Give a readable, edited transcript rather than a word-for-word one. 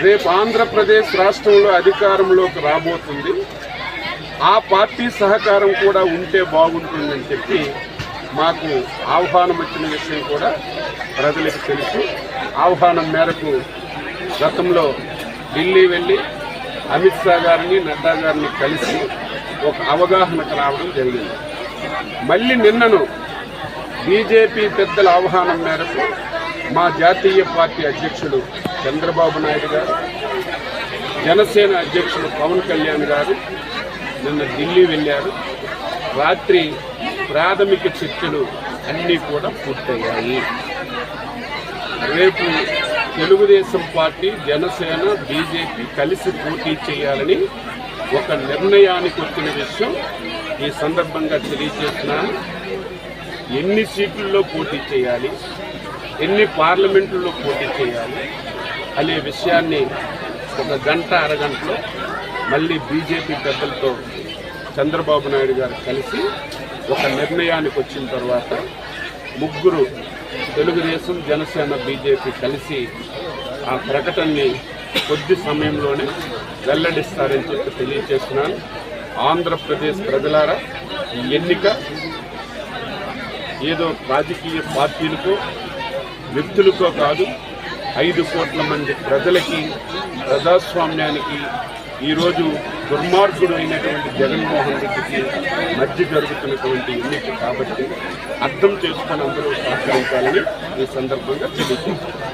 రేపు ఆంధ్రప్రదేశ్ రాష్ట్రంలో అధికారంలోకి రాబోతుంది. ఆ పార్టీ సహకారం కూడా ఉంటే బాగుంటుందని చెప్పి మాకు ఆహ్వానం వచ్చిన విషయం కూడా ప్రజలకు తెలుసు. ఆహ్వానం మేరకు గతంలో ఢిల్లీ వెళ్ళి అమిత్ షా గారిని, నడ్డా గారిని కలిసి ఒక అవగాహనకు రావడం జరిగింది. మళ్ళీ నిన్నను బీజేపీ పెద్దల ఆహ్వానం మేరకు మా జాతీయ పార్టీ అధ్యక్షుడు చంద్రబాబు నాయుడు గారు, జనసేన అధ్యక్షుడు పవన్ కళ్యాణ్ గారు నిన్న ఢిల్లీ వెళ్ళారు. రాత్రి ప్రాథమిక చర్చలు అన్నీ కూడా పూర్తయ్యాయి. రేపు తెలుగుదేశం పార్టీ, జనసేన, బీజేపీ కలిసి పోటీ చేయాలని ఒక నిర్ణయానికి వచ్చిన విషయం ఈ సందర్భంగా తెలియజేస్తున్నాను. ఎన్ని సీట్లలో పోటీ చేయాలి, ఎన్ని పార్లమెంటుల్లో పోటీ చేయాలి అనే విషయాన్ని ఒక గంట అరగంటలో మళ్ళీ బీజేపీ పెద్దలతో చంద్రబాబు నాయుడు గారు కలిసి ఒక నిర్ణయానికి వచ్చిన తర్వాత ముగ్గురు తెలుగుదేశం, జనసేన, బీజేపీ కలిసి ఆ ప్రకటనని కొద్ది సమయంలోనే వెల్లడిస్తారని చెప్పి తెలియజేస్తున్నాను. ఆంధ్రప్రదేశ్ ప్రజలారా, ఈ ఎన్నిక ఏదో రాజకీయ పార్టీలకో వ్యక్తులకో కాదు, 5 కోట్ల మంది ప్రజలకి, ప్రజాస్వామ్యానికి, ఈరోజు దుర్మార్గుడు అయినటువంటి జగన్మోహన్ రెడ్డికి మధ్య జరుగుతున్నటువంటి ఎన్నిక కాబట్టి అర్థం చేసుకొని అందరూ సహకరించాలని ఈ సందర్భంగా తెలియజేస్తారు.